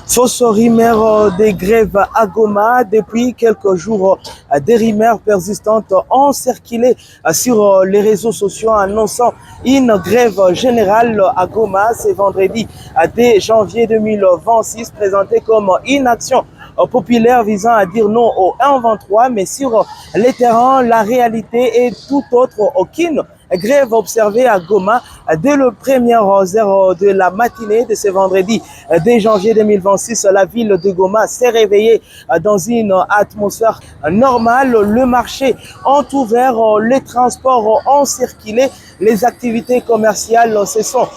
Fausse rumeur des grèves à Goma. Depuis quelques jours, des rumeurs persistantes ont circulé sur les réseaux sociaux annonçant une grève générale à Goma ce vendredi dès janvier 2026, présentée comme une action populaire visant à dire non au 1-23, mais sur les terrains, la réalité est tout autre. Aucune grève observée à Goma dès le premières heures de la matinée de ce vendredi dès janvier 2026. La ville de Goma s'est réveillée dans une atmosphère normale. Le marché ont ouvert, les transports ont circulé, les activités commerciales se sont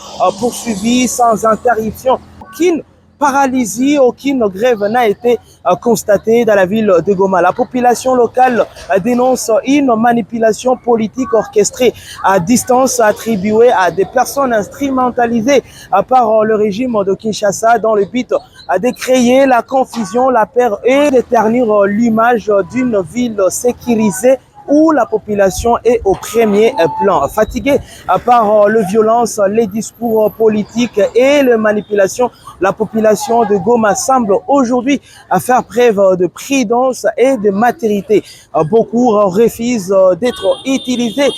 poursuivies sans interruption. Aucune paralysie, aucune grève n'a été constatée dans la ville de Goma. La population locale dénonce une manipulation politique orchestrée à distance attribuée à des personnes instrumentalisées par le régime de Kinshasa dans le but de créer la confusion, la peur et de ternir l'image d'une ville sécurisée où la population est au premier plan. Fatiguée par les violences, les discours politiques et les manipulations, la population de Goma semble aujourd'hui faire preuve de prudence et de maturité. Beaucoup refusent d'être utilisés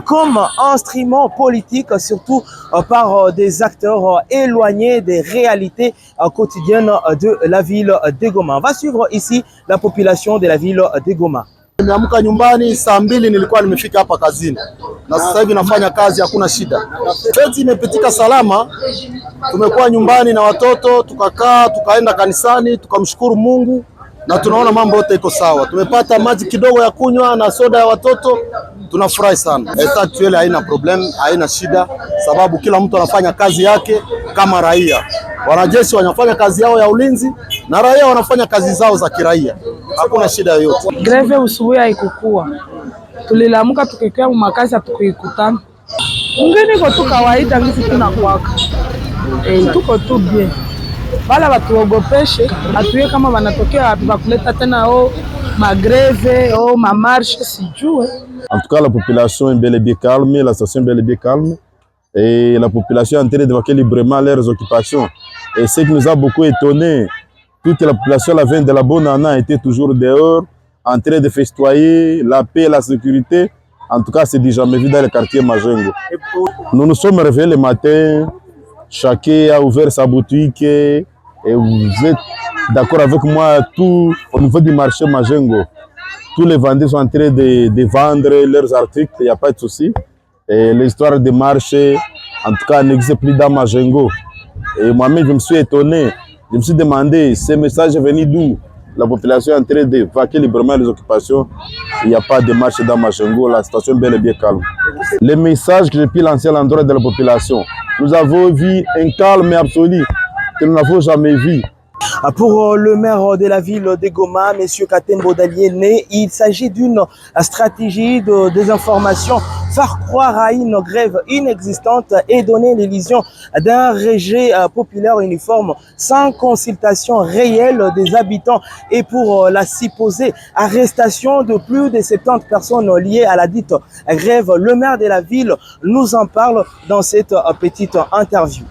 comme instrument politique, surtout par des acteurs éloignés des réalités quotidiennes de la ville de Goma. On va suivre ici la population de la ville de Goma. Nimeamka nyumbani saa 2 nilikuwa nimefika hapa kazini na sasa hivi nafanya kazi, hakuna shida. Feti imepitika salama, tumekuwa nyumbani na watoto, tukakaa, tukaenda kanisani, tukamshukuru Mungu na tunaona mambo yote iko sawa. Tumepata maji kidogo ya kunywa na soda ya watoto, tunafurahi sana. Actually haina problem, haina shida sababu kila mtu anafanya kazi yake kama raia. Wanajeshi wanafanya kazi yao ya ulinzi na raia wanafanya kazi zao za kiraia. Hakuna shida yoyote. Greve usubuhi haikukua. Tulilamuka tukikaa makazi tukikutana. Ngine iko tu kawaida ngisi tunakuaka. Tuko tu bien. Bala batuogopeshe, atuye kama wanatokea wapi bakuleta tena ma grève, ma marche sijue. En tout cas, la population est bel et bien calme, la station est bel et bien calme. Et la population est en train d'évacuer librement leurs occupations. Et ce qui nous a beaucoup étonné, toute la population la veine de la Bonana était toujours dehors, en train de festoyer la paix et la sécurité. En tout cas, c'est du jamais vu dans le quartier Majengo. Nous nous sommes réveillés le matin, chacun a ouvert sa boutique. Et vous êtes d'accord avec moi, tout au niveau du marché Majengo, tous les vendeurs sont en train de vendre leurs articles, il n'y a pas de souci. Et l'histoire de marché, en tout cas, n'existe plus dans Majengo. Et moi-même, je me suis étonné. Je me suis demandé, ce message est venu d'où? La population est en train d'évacuer librement les occupations. Il n'y a pas de marche dans Majengo, la situation est bel et bien calme. Le message que j'ai pu lancer à l'endroit de la population, nous avons vu un calme absolu que nous n'avons jamais vu. Pour le maire de la ville de Goma, M. Katembo Daliene, il s'agit d'une stratégie de désinformation, faire croire à une grève inexistante et donner l'illusion d'un rejet populaire uniforme sans consultation réelle des habitants. Et pour la supposée arrestation de plus de 70 personnes liées à la dite grève, le maire de la ville nous en parle dans cette petite interview.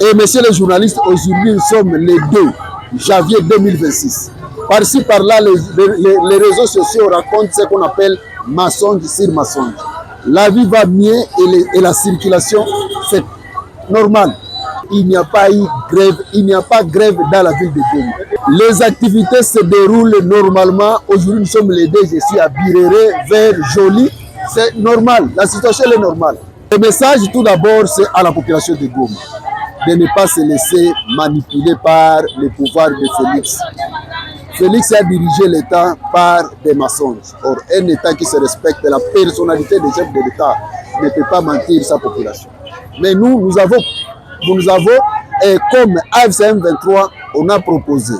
Et messieurs les journalistes, aujourd'hui nous sommes le 2 janvier 2026. Par-ci, par-là, les réseaux sociaux racontent ce qu'on appelle mensonge sur mensonge. La vie va mieux et la circulation, c'est normal. Il n'y a pas eu grève, il n'y a pas de grève dans la ville de Goma. Les activités se déroulent normalement. Aujourd'hui, nous sommes les 2, je suis à Birere, vers Joli. C'est normal, la situation est normale. Le message, tout d'abord, c'est à la population de Goma de ne pas se laisser manipuler par le pouvoir de Félix. Félix a dirigé l'État par des mensonges. Or, un État qui se respecte, la personnalité des chefs de l'État ne peut pas mentir sa population. Mais nous avons et comme AFCM 23, on a proposé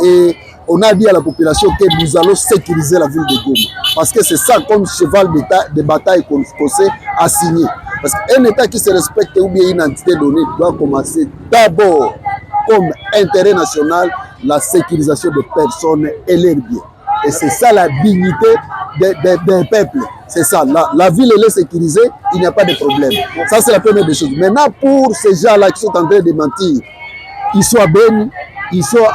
et on a dit à la population que nous allons sécuriser la ville de Goma. Parce que c'est ça comme cheval de bataille qu'on s'est assigné. Parce qu'un État qui se respecte ou bien une entité donnée doit commencer d'abord comme intérêt national la sécurisation des personnes et leurs biens. Et c'est ça la dignité d'un peuple. C'est ça. La ville elle est sécurisée, il n'y a pas de problème. Ça c'est la première des choses. Maintenant pour ces gens-là qui sont en train de mentir, qu'ils soient bénis, ils sont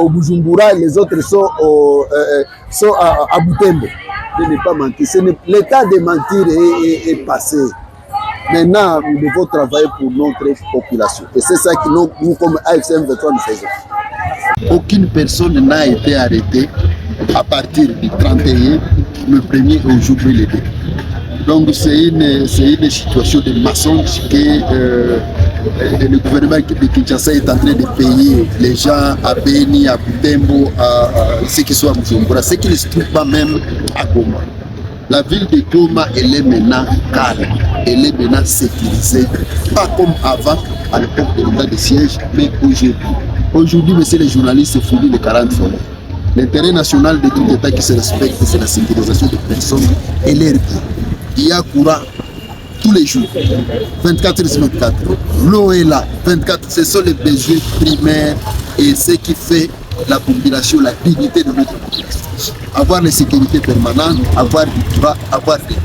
au Bujumbura, les autres sont, à Butembo. Je n'ai pas menti. L'état de mentir est passé. Maintenant, nous devons travailler pour notre population. Et c'est ça que nous comme AFCM 23, nous faisons. Aucune personne n'a été arrêtée à partir du 31, le 1er et aujourd'hui le 2. Donc c'est une situation de mensonge que le gouvernement de Kinshasa est en train de payer les gens à Beni, à Butembo, à ceux qui sont à Bujumbura, ceux qui ne se trouvent pas même à Goma. La ville de Goma, elle est maintenant calme, elle est maintenant sécurisée, pas comme avant, à l'époque de l'état de siège, mais aujourd'hui. Aujourd'hui, messieurs les journalistes, c'est fini les 40 fois. L'intérêt national de tout État qui se respecte, c'est la sécurisation des personnes et l'air. Il y a courant tous les jours, 24 sur 24. L'eau est là, 24. Ce sont les besoins primaires et ce qui fait la population, la dignité de notre population. Avoir la sécurité permanente, avoir du droit, avoir des...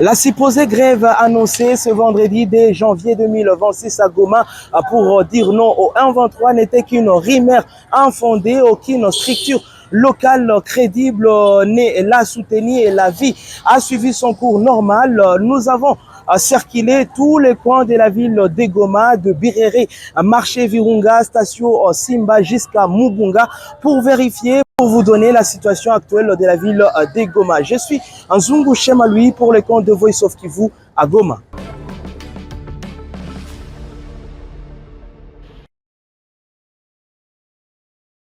La supposée grève annoncée ce vendredi 2 janvier 2026 à Goma pour dire non au 1-23 n'était qu'une rumeur infondée, aucune structure locale crédible n'est la soutenue et la vie a suivi son cours normal. Nous avons circulé tous les coins de la ville de Goma, de Birere, marché Virunga, station Simba jusqu'à Mubunga pour vérifier, pour vous donner la situation actuelle de la ville de Goma. Je suis Nzungu Chema lui pour le compte de Voice of Kivu à Goma.